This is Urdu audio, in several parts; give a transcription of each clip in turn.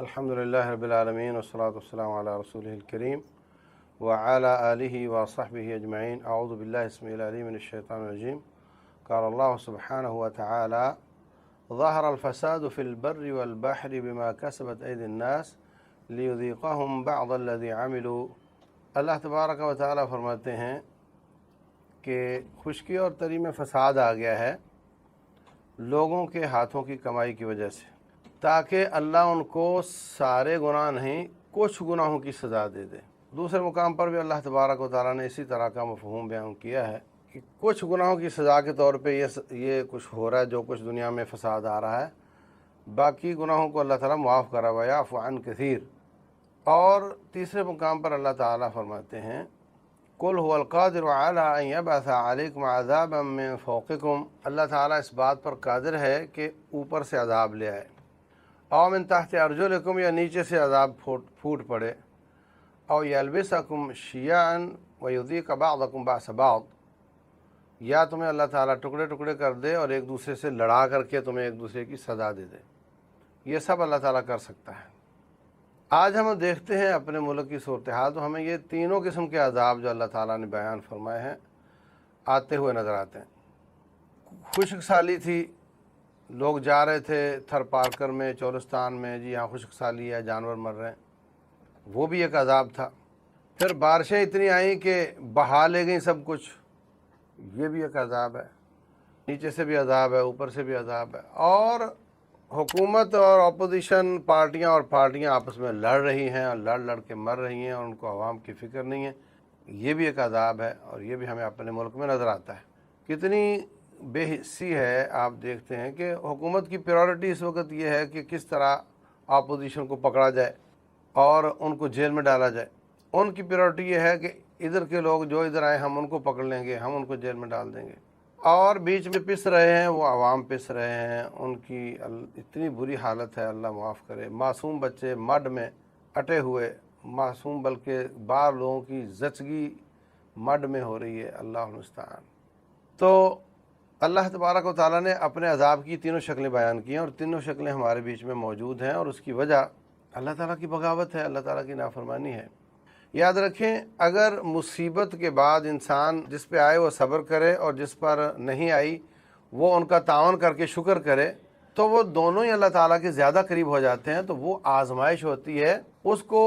الحمدللہ رب العالمین والصلاة والسلام علی رسولہ الکریم وعلی آلہ وصحبہ اجمعین. اعوذ باللہ السمیع العلیم من الشیطان الرجیم. قال اللہ سبحانہ وتعالی ظہر الفساد فی البر والبحر بما کسبت ایدی الناس لیذیقہم بعض الذی عملوا. اللہ تبارک و تعالی فرماتے ہیں کہ خشکی اور تری میں فساد آ گیا ہے لوگوں کے ہاتھوں کی کمائی کی وجہ سے، تاکہ اللہ ان کو سارے گناہ نہیں کچھ گناہوں کی سزا دے دے. دوسرے مقام پر بھی اللہ تبارک و تعالیٰ نے اسی طرح کا مفہوم بیان کیا ہے کہ کچھ گناہوں کی سزا کے طور پہ یہ کچھ ہو رہا ہے، جو کچھ دنیا میں فساد آ رہا ہے، باقی گناہوں کو اللہ تعالیٰ معاف کرا ویعفو عن کثیر. اور تیسرے مقام پر اللہ تعالیٰ فرماتے ہیں قل هو القادر على ان يبعث عليكم عذابا من فوقكم. اللہ تعالیٰ اس بات پر قادر ہے کہ اوپر سے عذاب لے آئے، او من تحت ارجلکم، یا نیچے سے عذاب پھوٹ پڑے، او یلبسکم شیعا ویذیق بعضکم بعض بعض، یا تمہیں اللہ تعالیٰ ٹکڑے ٹکڑے کر دے اور ایک دوسرے سے لڑا کر کے تمہیں ایک دوسرے کی سزا دے دے. یہ سب اللہ تعالیٰ کر سکتا ہے. آج ہم دیکھتے ہیں اپنے ملک کی صورتحال، تو ہمیں یہ تینوں قسم کے عذاب جو اللہ تعالیٰ نے بیان فرمائے ہیں آتے ہوئے نظر آتے ہیں. خشک سالی تھی، لوگ جا رہے تھے تھر پارکر میں، چولستان میں، جی یہاں خشک سالی ہے، جانور مر رہے ہیں، وہ بھی ایک عذاب تھا. پھر بارشیں اتنی آئیں کہ بہا لے گئیں سب کچھ، یہ بھی ایک عذاب ہے. نیچے سے بھی عذاب ہے، اوپر سے بھی عذاب ہے. اور حکومت اور اپوزیشن پارٹیاں آپس میں لڑ رہی ہیں اور لڑ کے مر رہی ہیں، اور ان کو عوام کی فکر نہیں ہے. یہ بھی ایک عذاب ہے، اور یہ بھی ہمیں اپنے ملک میں نظر آتا ہے. کتنی بے حسی ہے. آپ دیکھتے ہیں کہ حکومت کی پریورٹی اس وقت یہ ہے کہ کس طرح اپوزیشن کو پکڑا جائے اور ان کو جیل میں ڈالا جائے. ان کی پریورٹی یہ ہے کہ ادھر کے لوگ جو ادھر آئے ہم ان کو پکڑ لیں گے، ہم ان کو جیل میں ڈال دیں گے. اور بیچ میں پس رہے ہیں وہ عوام، پس رہے ہیں. ان کی اتنی بری حالت ہے، اللہ معاف کرے. معصوم بچے مڈ میں اٹے ہوئے، معصوم بلکہ بعض لوگوں کی زچگی مڈ میں ہو رہی ہے. اللہ المستعان. تو اللہ تبارک و تعالیٰ نے اپنے عذاب کی تینوں شکلیں بیان کی ہیں، اور تینوں شکلیں ہمارے بیچ میں موجود ہیں، اور اس کی وجہ اللہ تعالیٰ کی بغاوت ہے، اللہ تعالیٰ کی نافرمانی ہے. یاد رکھیں، اگر مصیبت کے بعد انسان جس پہ آئے وہ صبر کرے، اور جس پر نہیں آئی وہ ان کا تعاون کر کے شکر کرے، تو وہ دونوں ہی اللہ تعالیٰ کے زیادہ قریب ہو جاتے ہیں. تو وہ آزمائش ہوتی ہے، اس کو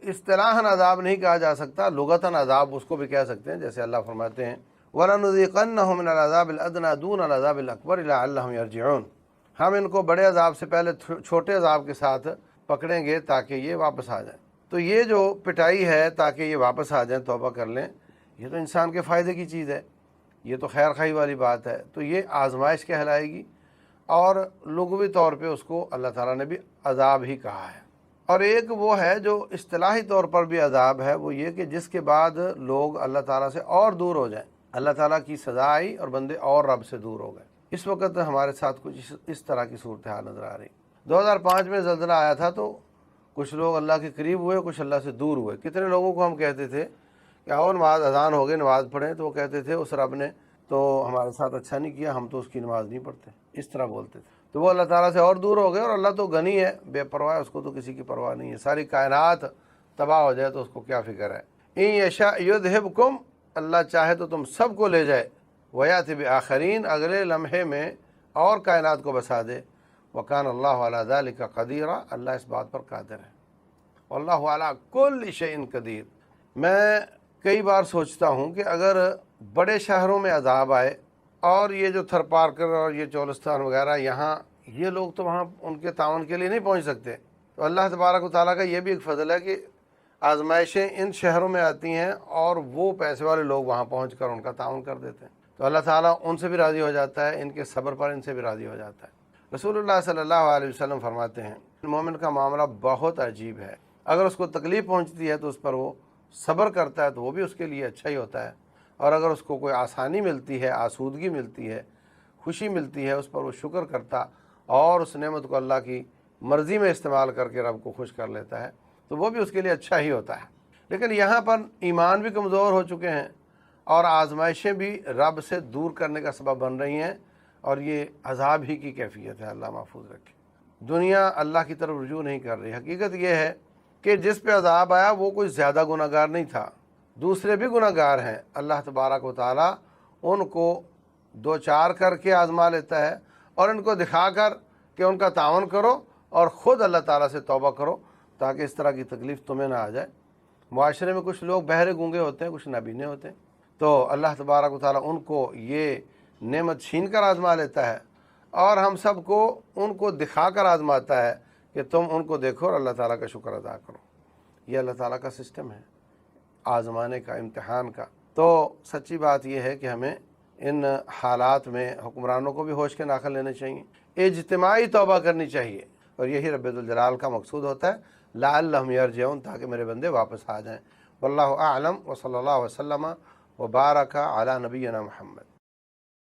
اصطلاحاً عذاب نہیں کہا جا سکتا، لغتاً عذاب اس کو بھی کہہ سکتے ہیں. جیسے اللہ فرماتے ہیں وَلَنُذِيقَنَّهُم مِّنَ الْعَذَابِ الْأَدْنَىٰ دُونَ الْعَذَابِ الْأَكْبَرِ لَعَلَّهُمْ يَرْجِعُونَ. ہم ان کو بڑے عذاب سے پہلے چھوٹے عذاب کے ساتھ پکڑیں گے تاکہ یہ واپس آ جائیں. تو یہ جو پٹائی ہے تاکہ یہ واپس آ جائیں، توبہ کر لیں، یہ تو انسان کے فائدے کی چیز ہے، یہ تو خیر خواہی والی بات ہے. تو یہ آزمائش کہلائے گی، اور لغوی طور پہ اس کو اللہ تعالیٰ نے بھی عذاب ہی کہا ہے. اور ایک وہ ہے جو اصطلاحی طور پر بھی عذاب ہے، وہ یہ کہ جس کے بعد لوگ اللہ تعالیٰ سے اور دور ہو جائیں. اللہ تعالیٰ کی سزا آئی اور بندے اور رب سے دور ہو گئے. اس وقت ہمارے ساتھ کچھ اس طرح کی صورتحال نظر آ رہی. 2005 میں زلزلہ آیا تھا تو کچھ لوگ اللہ کے قریب ہوئے، کچھ اللہ سے دور ہوئے. کتنے لوگوں کو ہم کہتے تھے کہ آؤ نماز اذان ہو گئی، نماز پڑھیں، تو وہ کہتے تھے اس رب نے تو ہمارے ساتھ اچھا نہیں کیا، ہم تو اس کی نماز نہیں پڑھتے. اس طرح بولتے تھے. تو وہ اللہ تعالیٰ سے اور دور ہو گئے. اور اللہ تو غنی ہے، بے پرواہ ہے، اس کو تو کسی کی پرواہ نہیں ہے. ساری کائنات تباہ ہو جائے تو اس کو کیا فکر ہے. ان یشاء یذھبکم، اللہ چاہے تو تم سب کو لے جائے، ویأتی بآخرین، اگلے لمحے میں اور کائنات کو بسا دے. وکان اللہ علی ذلک قدیرا، اللہ اس بات پر قادر ہے. واللہ علی کل شیء قدیر. میں کئی بار سوچتا ہوں کہ اگر بڑے شہروں میں عذاب آئے، اور یہ جو تھر پارکر اور یہ چولستان وغیرہ، یہاں یہ لوگ تو وہاں ان کے تعاون کے لیے نہیں پہنچ سکتے. تو اللہ تبارک و تعالیٰ کا یہ بھی ایک فضل ہے کہ آزمائشیں ان شہروں میں آتی ہیں، اور وہ پیسے والے لوگ وہاں پہنچ کر ان کا تعاون کر دیتے ہیں. تو اللہ تعالیٰ ان سے بھی راضی ہو جاتا ہے، ان کے صبر پر ان سے بھی راضی ہو جاتا ہے. رسول اللہ صلی اللہ علیہ وسلم فرماتے ہیں مومن کا معاملہ بہت عجیب ہے. اگر اس کو تکلیف پہنچتی ہے تو اس پر وہ صبر کرتا ہے، تو وہ بھی اس کے لیے اچھا ہی ہوتا ہے. اور اگر اس کو کوئی آسانی ملتی ہے، آسودگی ملتی ہے، خوشی ملتی ہے، اس پر وہ شکر کرتا اور اس نعمت کو اللہ کی مرضی میں استعمال کر کے رب کو خوش کر لیتا ہے، تو وہ بھی اس کے لیے اچھا ہی ہوتا ہے. لیکن یہاں پر ایمان بھی کمزور ہو چکے ہیں، اور آزمائشیں بھی رب سے دور کرنے کا سبب بن رہی ہیں، اور یہ عذاب ہی کی کیفیت ہے. اللہ محفوظ رکھے. دنیا اللہ کی طرف رجوع نہیں کر رہی۔ حقیقت یہ ہے کہ جس پہ عذاب آیا وہ کوئی زیادہ گناہ گار نہیں تھا، دوسرے بھی گناہ گار ہیں، اللہ تبارک و تعالیٰ ان کو دو چار کر کے آزما لیتا ہے اور ان کو دکھا کر کہ ان کا تعاون کرو اور خود اللہ تعالیٰ سے توبہ کرو تاکہ اس طرح کی تکلیف تمہیں نہ آ جائے۔ معاشرے میں کچھ لوگ بہرے گونگے ہوتے ہیں، کچھ نابینے ہوتے ہیں، تو اللہ تبارک و تعالیٰ ان کو یہ نعمت چھین کر آزما لیتا ہے اور ہم سب کو ان کو دکھا کر آزماتا ہے کہ تم ان کو دیکھو اور اللہ تعالیٰ کا شکر ادا کرو۔ یہ اللہ تعالیٰ کا سسٹم ہے آزمانے کا، امتحان کا۔ تو سچی بات یہ ہے کہ ہمیں ان حالات میں حکمرانوں کو بھی ہوش کے ناخن لینے چاہیے، اجتماعی توبہ کرنی چاہیے، اور یہی رب الجلال کا مقصود ہوتا ہے، لعلہم یرجعون، تاکہ میرے بندے واپس آ جائیں۔ واللہ اعلم وصلی اللہ وسلم وبارک علی نبینا محمد۔